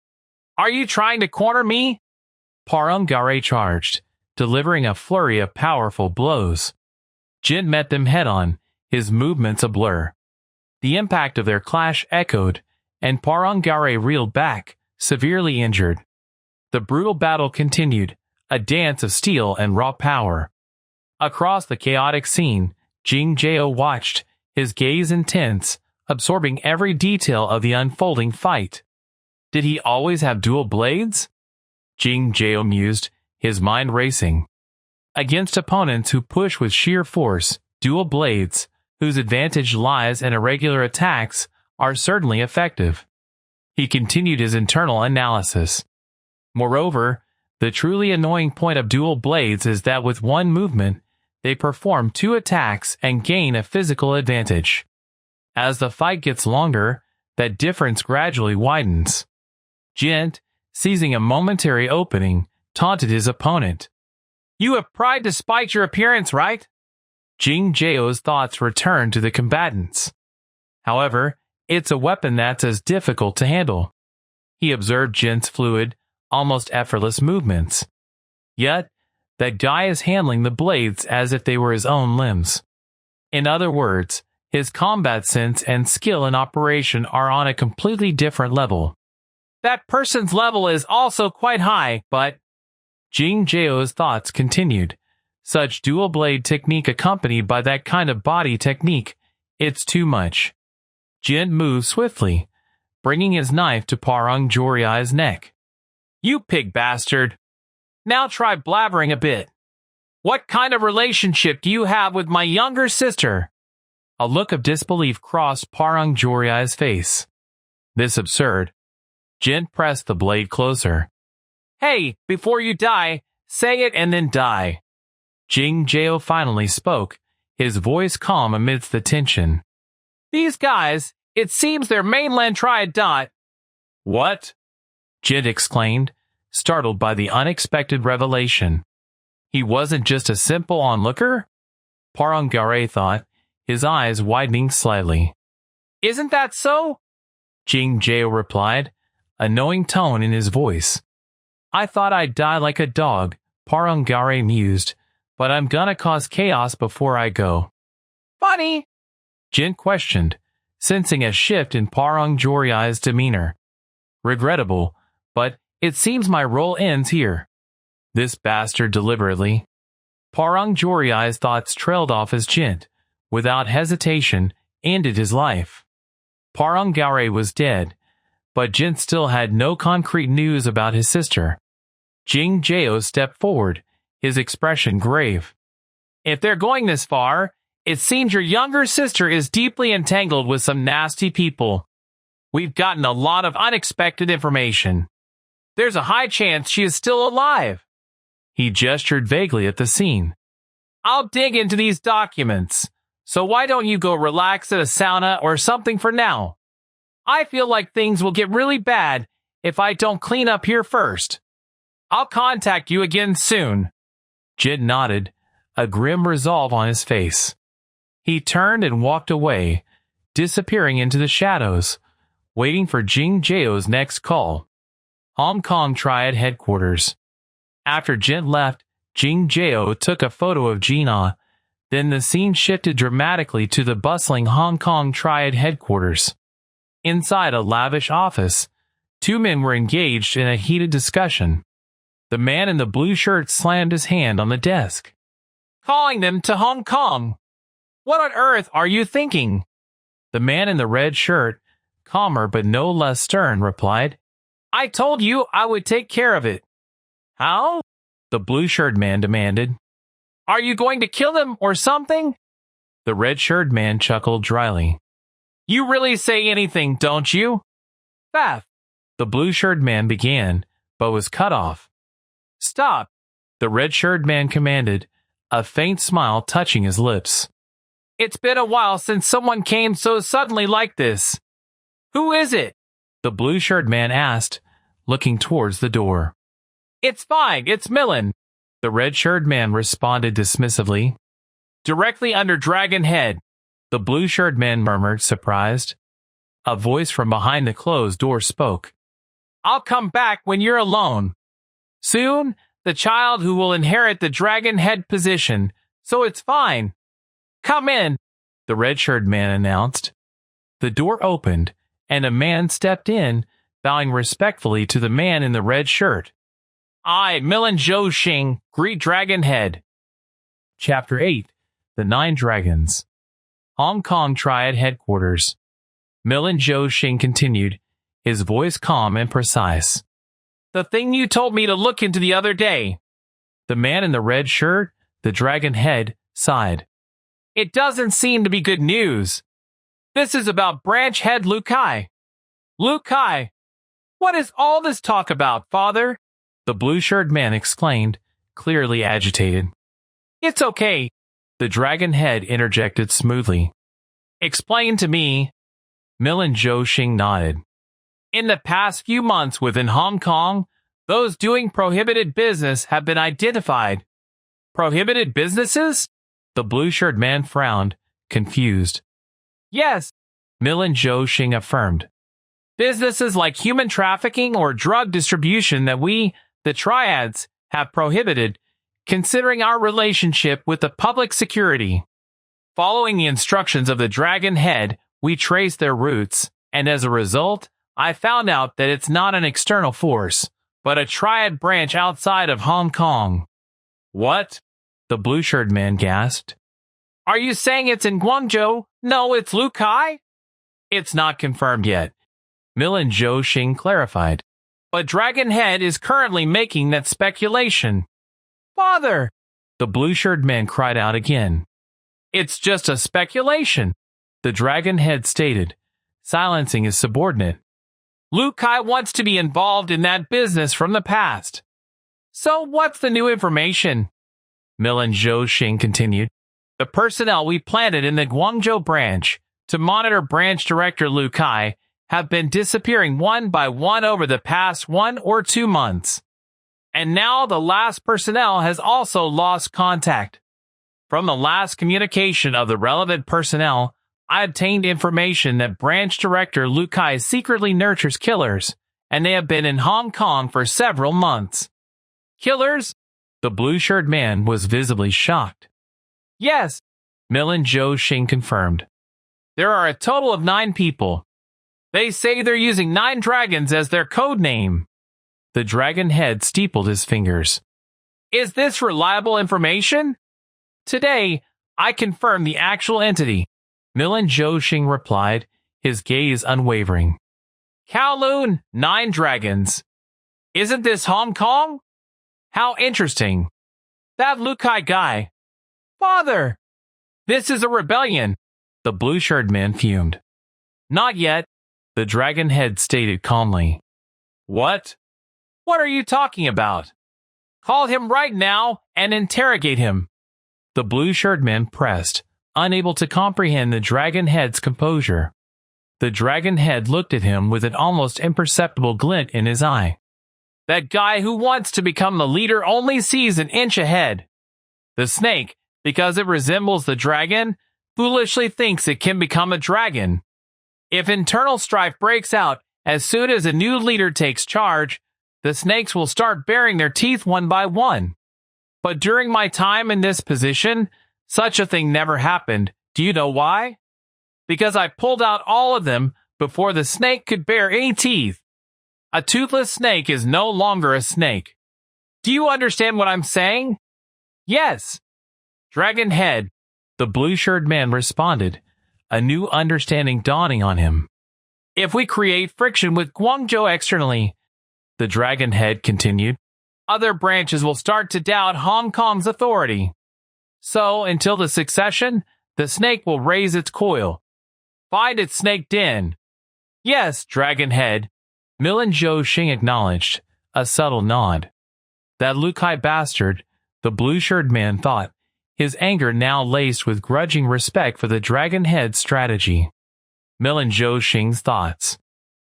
Speaker 1: Are you trying to corner me? Parangare charged, delivering a flurry of powerful blows. Jint met them head-on, his movements a blur. The impact of their clash echoed, and Parangare reeled back, severely injured. The brutal battle continued, a dance of steel and raw power. Across the chaotic scene, Jing Jao watched, his gaze intense, absorbing every detail of the unfolding fight. Did he always have dual blades? Jing Jao mused, his mind racing. Against opponents who push with sheer force, dual blades, whose advantage lies in irregular attacks, are certainly effective. He continued his internal analysis. Moreover, the truly annoying point of dual blades is that with one movement, they perform two attacks and gain a physical advantage. As the fight gets longer, that difference gradually widens. Jint, seizing a momentary opening, taunted his opponent. You have pride despite your appearance, right? Jing Jao's thoughts returned to the combatants. However, it's a weapon that's as difficult to handle. He observed Jint's fluid, almost effortless movements. Yet, that guy is handling the blades as if they were his own limbs. In other words, his combat sense and skill in operation are on a completely different level. That person's level is also quite high, but... Jing Jao's thoughts continued. Such dual blade technique accompanied by that kind of body technique, it's too much. Jint moved swiftly, bringing his knife to Parangari's neck. You pig bastard! Now try blabbering a bit. What kind of relationship do you have with my younger sister? A look of disbelief crossed Parangari's face. This absurd. Jint pressed the blade closer. Hey, before you die, say it and then die. Jing Jao finally spoke, his voice calm amidst the tension. These guys, it seems they're mainland Triad. What? Jint exclaimed, startled by the unexpected revelation. He wasn't just a simple onlooker? Parangare thought, his eyes widening slightly. Isn't that so? Jing Jao replied, a knowing tone in his voice. I thought I'd die like a dog, Parangare mused, but I'm gonna cause chaos before I go. Funny? Jint questioned, sensing a shift in Parangari's demeanor. Regrettable, but it seems my role ends here. This bastard deliberately. Parangari's thoughts trailed off as Jint, without hesitation, ended his life. Parangare was dead, but Jint still had no concrete news about his sister. Jing Jao stepped forward, his expression grave. If they're going this far, it seems your younger sister is deeply entangled with some nasty people. We've gotten a lot of unexpected information. There's a high chance she is still alive. He gestured vaguely at the scene. I'll dig into these documents, so why don't you go relax at a sauna or something for now? I feel like things will get really bad if I don't clean up here first. I'll contact you again soon. Jint nodded, a grim resolve on his face. He turned and walked away, disappearing into the shadows, waiting for Jing Jao's next call. Hong Kong Triad headquarters. After Jint left, Jing Jao took a photo of Jina. Then the scene shifted dramatically to the bustling Hong Kong Triad headquarters. Inside a lavish office, two men were engaged in a heated discussion. The man in the blue shirt slammed his hand on the desk. Calling them to Hong Kong. What on earth are you thinking? The man in the red shirt, calmer but no less stern, replied, I told you I would take care of it. How? The blue-shirt man demanded. Are you going to kill them or something? The red-shirt man chuckled dryly. You really say anything, don't you? Faff. The blue-shirt man began, but was cut off. Stop, the red-shirt man commanded, a faint smile touching his lips. It's been a while since someone came so suddenly like this. Who is it? The blue-shirt man asked, looking towards the door. It's fine, it's Milin, the red-shirt man responded dismissively. Directly under Dragon Head, the blue-shirt man murmured, surprised. A voice from behind the closed door spoke. I'll come back when you're alone. Soon, the child who will inherit the Dragon Head position, so it's fine. Come in, the red-shirt man announced. The door opened, and a man stepped in, bowing respectfully to the man in the red shirt. I, Milin Zhou Xing, greet Dragon Head. Chapter 8. The Nine Dragons. Hong Kong Triad headquarters. Milin Zhou Xing continued, his voice calm and precise. The thing you told me to look into the other day. The man in the red shirt, the Dragon Head, sighed. It doesn't seem to be good news. This is about Branch Head Lukai. Lukai! What is all this talk about, father? The blue-shirt man exclaimed, clearly agitated. It's okay, the Dragon Head interjected smoothly. Explain to me. Milin Zhou Xing nodded. In the past few months within Hong Kong, those doing prohibited business have been identified. Prohibited businesses? The blue-shirt man frowned, confused. Yes, Milin Zhou Xing affirmed. Businesses like human trafficking or drug distribution that we, the Triads, have prohibited, considering our relationship with the public security. Following the instructions of the Dragon Head, we traced their roots, and as a result, I found out that it's not an external force, but a Triad branch outside of Hong Kong. What? The blue-shirt man gasped. Are you saying it's in Guangzhou? No, it's Lukai? It's not confirmed yet. Milin Zhou Xing clarified. But Dragon Head is currently making that speculation. Father! The blue-shirt man cried out again. It's just a speculation, the Dragon Head stated, silencing his subordinate. Lukai wants to be involved in that business from the past. So what's the new information? Milin Zhou Xing continued. The personnel we planted in the Guangzhou branch to monitor branch director Lukai have been disappearing one by one over the past 1 or 2 months. And now the last personnel has also lost contact. From the last communication of the relevant personnel, I obtained information that branch director Lukai secretly nurtures killers, and they have been in Hong Kong for several months. Killers? The blue-shirt man was visibly shocked. Yes, Milin Zhou Xing confirmed. There are a total of 9 people. They say they're using 9 dragons as their code name. The Dragon Head steepled his fingers. Is this reliable information? Today, I confirm the actual entity, Milin Zhou Xing replied, his gaze unwavering. Kowloon, 9 dragons. Isn't this Hong Kong? How interesting. That Lukai guy. Father! This is a rebellion, the blue-shirted man fumed. Not yet, the dragon head stated calmly. What? What are you talking about? Call him right now and interrogate him. The blue-shirted man pressed, unable to comprehend the dragon head's composure. The dragon head looked at him with an almost imperceptible glint in his eye. That guy who wants to become the leader only sees an inch ahead. The snake, because it resembles the dragon, foolishly thinks it can become a dragon. If internal strife breaks out as soon as a new leader takes charge, the snakes will start baring their teeth one by one. But during my time in this position, such a thing never happened. Do you know why? Because I pulled out all of them before the snake could bear any teeth. A toothless snake is no longer a snake. Do you understand what I'm saying? Yes. Dragon head, the blue-shirted man responded, a new understanding dawning on him. If we create friction with Guangzhou externally, the dragon head continued, other branches will start to doubt Hong Kong's authority. So, until the succession, the snake will raise its coil. Find its snake den. Yes, dragon head, Milin Xing acknowledged, a subtle nod. That Lukai bastard, the blue-shirted man thought, his anger now laced with grudging respect for the dragon head's strategy. Milin Xing's thoughts.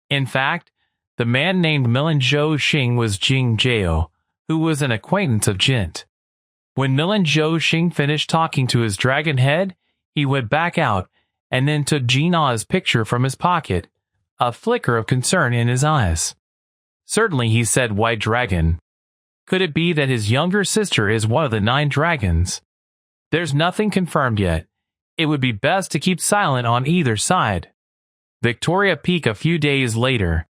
Speaker 1: In fact, the man named Milin Xing was Jing Jao, who was an acquaintance of Jint. When Milin Xing finished talking to his dragon head, he went back out and then took Jina's picture from his pocket, a flicker of concern in his eyes. Certainly, he said, White Dragon. Could it be that his younger sister is one of the 9 dragons? There's nothing confirmed yet. It would be best to keep silent on either side. Victoria Peak a few days later.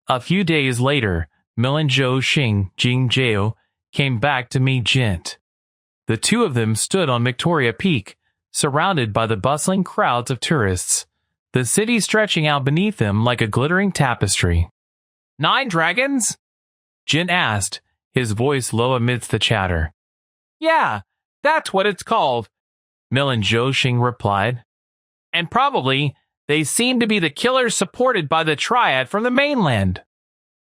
Speaker 1: A few days later, Milin Xing, Jing Jao, came back to meet Jint. The two of them stood on Victoria Peak, surrounded by the bustling crowds of tourists, the city stretching out beneath them like a glittering tapestry. 9 dragons? Jint asked, his voice low amidst the chatter. Yeah, that's what it's called, Milin Xing replied. And probably, they seem to be the killers supported by the Triad from the mainland.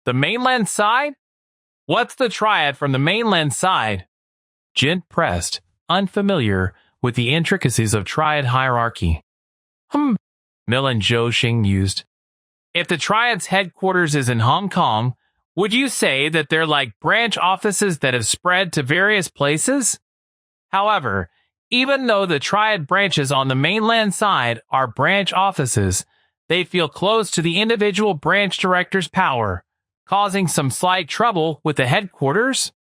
Speaker 1: The mainland side? What's the Triad from the mainland side? Jint pressed, unfamiliar with the intricacies of Triad hierarchy. Milin Xing mused. If the Triad's headquarters is in Hong Kong, would you say that they're like branch offices that have spread to various places? However, even though the Triad branches on the mainland side are branch offices, they feel close to the individual branch director's power, causing some slight trouble with the headquarters?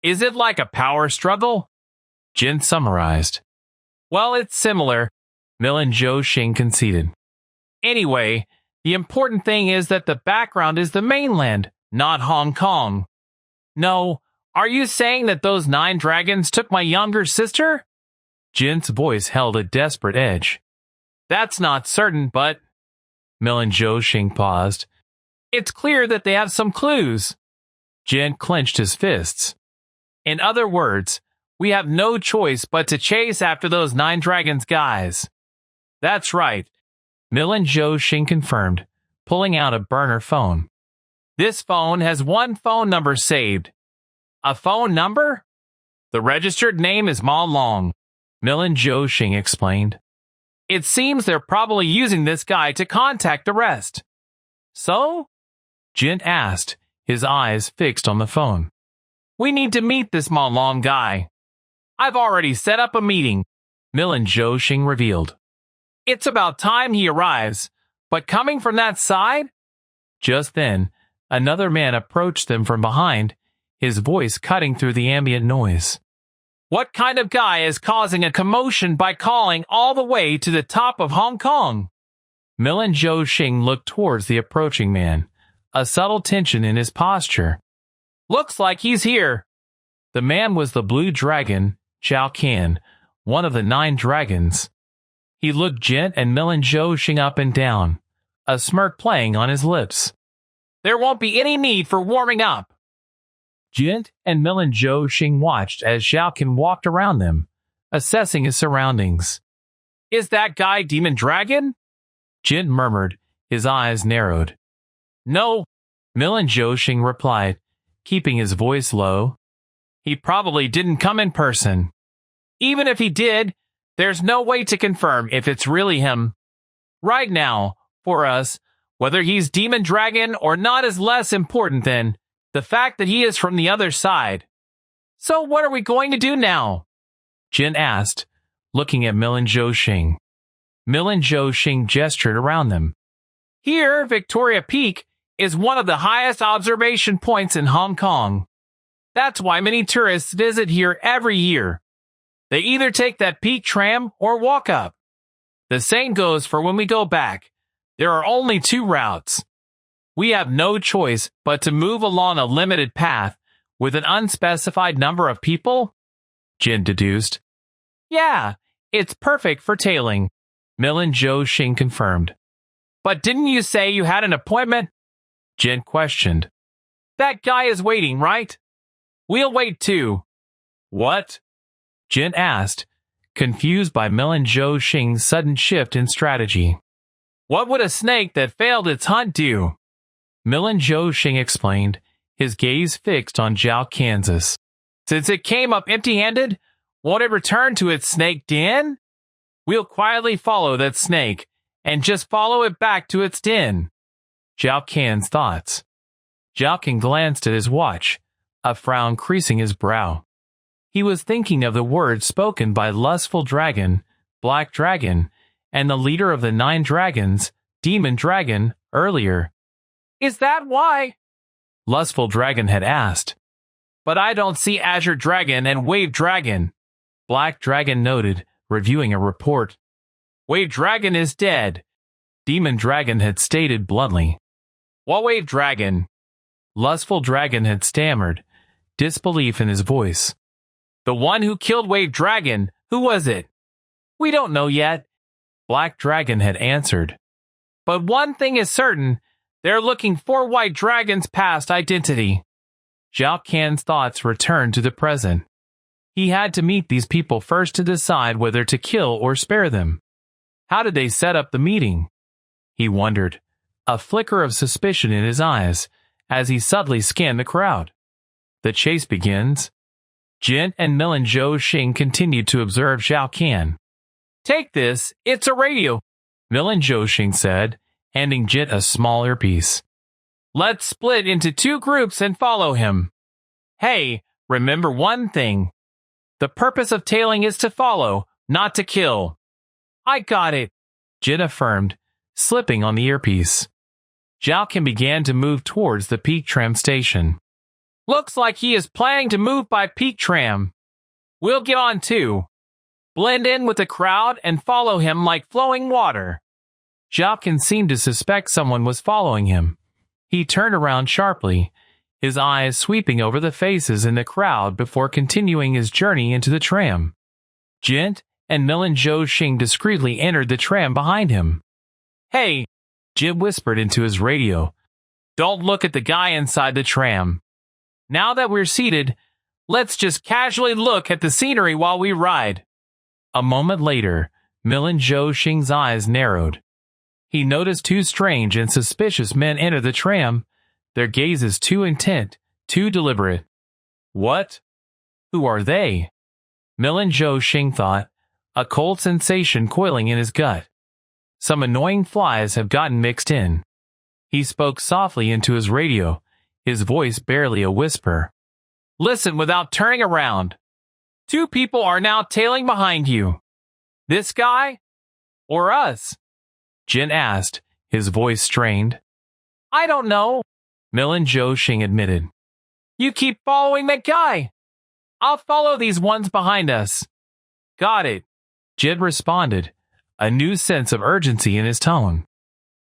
Speaker 1: Is it like a power struggle? Jin summarized. Well, it's similar, Milin Xing conceded. Anyway, the important thing is that the background is the mainland, not Hong Kong. No, are you saying that those 9 dragons took my younger sister? Jint's voice held a desperate edge. That's not certain, but... Milin Xing paused. It's clear that they have some clues. Jint clenched his fists. In other words, we have no choice but to chase after those 9 dragons guys. That's right, Milin Xing confirmed, pulling out a burner phone. This phone has one phone number saved. A phone number? The registered name is Ma Long, Milin Xing explained. It seems they're probably using this guy to contact the rest. So? Jint asked, his eyes fixed on the phone. We need to meet this Ma Long guy. I've already set up a meeting, Milin Xing revealed. It's about time he arrives, but coming from that side? Just then, another man approached them from behind, his voice cutting through the ambient noise. What kind of guy is causing a commotion by calling all the way to the top of Hong Kong? Milin Xing looked towards the approaching man, a subtle tension in his posture. Looks like he's here. The man was the blue dragon, Zhao Qian, one of the 9 dragons. He looked Jint and Milin Xing up and down, a smirk playing on his lips. There won't be any need for warming up. Jint and Milin Xing watched as Zhao Qian walked around them, assessing his surroundings. Is that guy Demon Dragon? Jint murmured, his eyes narrowed. No, Milin Xing replied, keeping his voice low. He probably didn't come in person. Even if he did, there's no way to confirm if it's really him. Right now, for us, whether he's Demon Dragon or not is less important than the fact that he is from the other side. So what are we going to do now? Jin asked, looking at Milin Xing. Milin Xing gestured around them. Here, Victoria Peak is one of the highest observation points in Hong Kong. That's why many tourists visit here every year. They either take that peak tram or walk up. The same goes for when we go back. There are only 2 routes. We have no choice but to move along a limited path with an unspecified number of people? Jin deduced. Yeah, it's perfect for tailing, Milin Xing confirmed. But didn't you say you had an appointment? Jin questioned. That guy is waiting, right? We'll wait too. What? Jin asked, confused by Milin Xing's sudden shift in strategy. What would a snake that failed its hunt do? Milin Xing explained, his gaze fixed on Zhao Kansas. Since it came up empty-handed, won't it return to its snake den? We'll quietly follow that snake and just follow it back to its den. Zhao Qian's thoughts. Zhao Qian glanced at his watch, a frown creasing his brow. He was thinking of the words spoken by Lustful Dragon, Black Dragon, and the leader of the 9 dragons, Demon Dragon, earlier. Is that why? Lustful Dragon had asked. But I don't see Azure Dragon and Wave Dragon, Black Dragon noted, reviewing a report. Wave Dragon is dead, Demon Dragon had stated bluntly. What Wave Dragon? Lustful Dragon had stammered, disbelief in his voice. The one who killed Wave Dragon, who was it? We don't know yet, Black Dragon had answered. But one thing is certain, they're looking for White Dragon's past identity. Zhao Qian's thoughts returned to the present. He had to meet these people first to decide whether to kill or spare them. How did they set up the meeting? He wondered, a flicker of suspicion in his eyes as he subtly scanned the crowd. The chase begins. Jint and Milin Xing continued to observe Zhao Qian. Take this, it's a radio, Milin Xing said, handing Jint a small earpiece. Let's split into 2 groups and follow him. Hey, remember one thing. The purpose of tailing is to follow, not to kill. I got it, Jint affirmed, slipping on the earpiece. Zhao Qian began to move towards the Peak Tram station. Looks like he is planning to move by Peak Tram. We'll get on too. Blend in with the crowd and follow him like flowing water. Zhao Qian seemed to suspect someone was following him. He turned around sharply, his eyes sweeping over the faces in the crowd before continuing his journey into the tram. Jint and Milin Xing discreetly entered the tram behind him. Hey, Jint whispered into his radio. Don't look at the guy inside the tram. Now that we're seated, let's just casually look at the scenery while we ride. A moment later, Milin Xing's eyes narrowed. He noticed 2 strange and suspicious men enter the tram, their gazes too intent, too deliberate. What? Who are they? Milin Xing thought, a cold sensation coiling in his gut. Some annoying flies have gotten mixed in. He spoke softly into his radio, his voice barely a whisper. Listen without turning around. 2 people are now tailing behind you. This guy? Or us? Jin asked, his voice strained. I don't know, Milin Xing admitted. You keep following that guy. I'll follow these ones behind us. Got it, Jin responded, a new sense of urgency in his tone.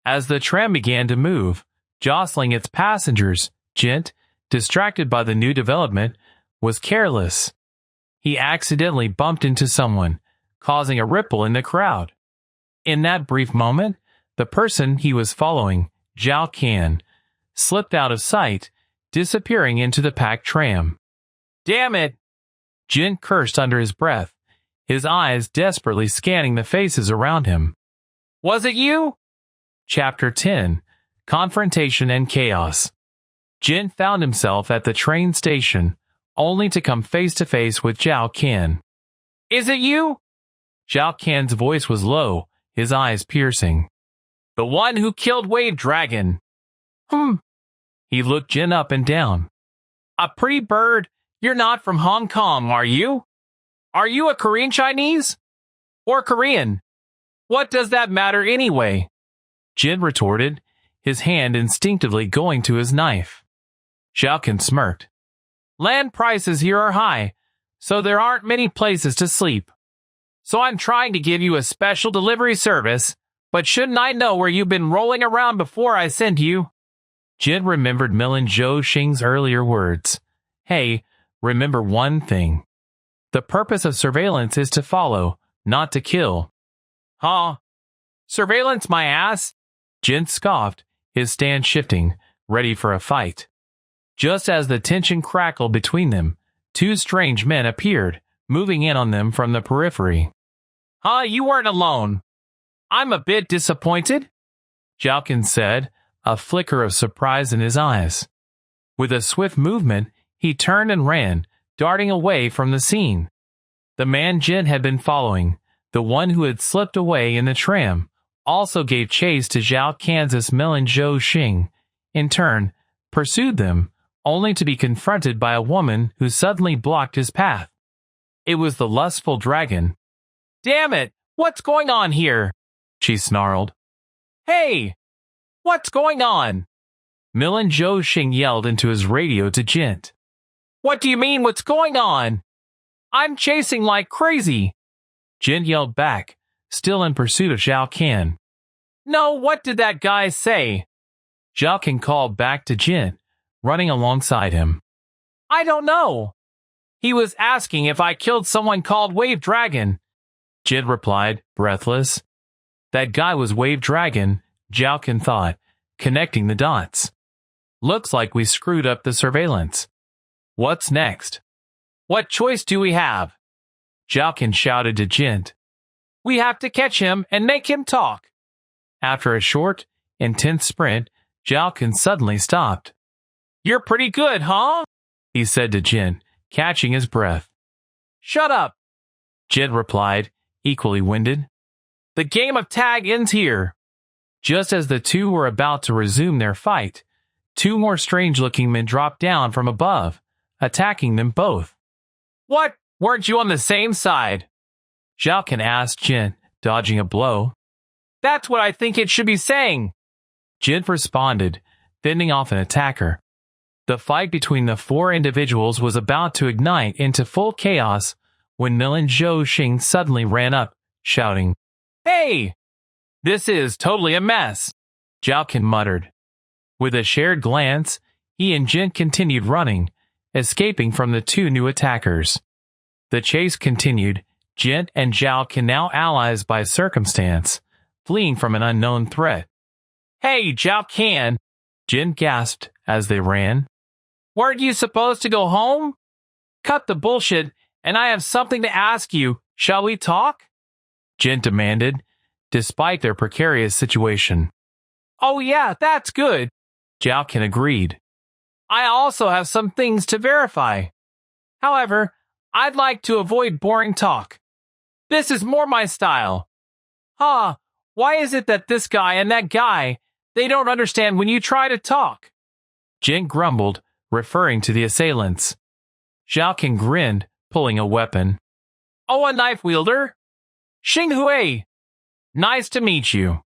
Speaker 1: As the tram began to move, jostling its passengers, Jint, distracted by the new development, was careless. He accidentally bumped into someone, causing a ripple in the crowd. In that brief moment, the person he was following, Zhao Qian, slipped out of sight, disappearing into the packed tram. Damn it! Jint cursed under his breath, his eyes desperately scanning the faces around him. Was it you? Chapter 10. Confrontation and Chaos. Jint found himself at the train station, only to come face to face with Zhao Qian. Is it you? Zhao Qian's voice was low, his eyes piercing. The one who killed Wave Dragon. He looked Jin up and down. A pretty bird, you're not from Hong Kong, are you? Are you a Korean Chinese? Or Korean? What does that matter anyway? Jin retorted, his hand instinctively going to his knife. Zhao Qian smirked. Land prices here are high, so there aren't many places to sleep. So I'm trying to give you a special delivery service, but shouldn't I know where you've been rolling around before I send you? Jin remembered Milin Zhou Xing's earlier words. Hey, remember one thing. The purpose of surveillance is to follow, not to kill. Huh? Surveillance my ass? Jin scoffed, his stance shifting, ready for a fight. Just as the tension crackled between them, two strange men appeared, moving in on them from the periphery. Huh, you weren't alone. I'm a bit disappointed, Zhao Qian said, a flicker of surprise in his eyes. With a swift movement, he turned and ran, darting away from the scene. The man Jin had been following, the one who had slipped away in the tram, also gave chase to Zhao Qian's Milin Zhou Xing, in turn, pursued them, only to be confronted by a woman who suddenly blocked his path. It was the lustful dragon. Damn it! What's going on here? She snarled. Hey! What's going on? Milin Zhou Xing yelled into his radio to Jint. What do you mean, what's going on? I'm chasing like crazy. Jint yelled back, still in pursuit of Zhao Qian. No, what did that guy say? Zhao Qian called back to Jint, running alongside him. I don't know. He was asking if I killed someone called Wave Dragon. Jint replied, breathless. That guy was Wave Dragon, Zhao Qian thought, connecting the dots. Looks like we screwed up the surveillance. What's next? What choice do we have? Zhao Qian shouted to Jint. We have to catch him and make him talk. After a short, intense sprint, Zhao Qian suddenly stopped. You're pretty good, huh? He said to Jint, catching his breath. Shut up, Jint replied, equally winded. The game of tag ends here. Just as the two were about to resume their fight, two more strange-looking men dropped down from above, attacking them both. What? Weren't you on the same side? Zhao Qian asked Jint, dodging a blow. That's what I think it should be saying. Jint responded, fending off an attacker. The fight between the four individuals was about to ignite into full chaos when Milin Zhou Xing suddenly ran up, shouting, Hey! This is totally a mess, Zhao Qian muttered. With a shared glance, he and Jint continued running, escaping from the two new attackers. The chase continued, Jint and Zhao Qian now allies by circumstance, fleeing from an unknown threat. Hey, Zhao Qian, Jint gasped as they ran. Weren't you supposed to go home? Cut the bullshit, and I have something to ask you. Shall we talk? Jint demanded, despite their precarious situation. Oh yeah, that's good, Zhao Qian agreed. I also have some things to verify. However, I'd like to avoid boring talk. This is more my style. Why is it that this guy and that guy, they don't understand when you try to talk? Jint grumbled, referring to the assailants. Zhao Qian grinned, pulling a weapon. Oh, a knife wielder? Xing Hui. Nice to meet you.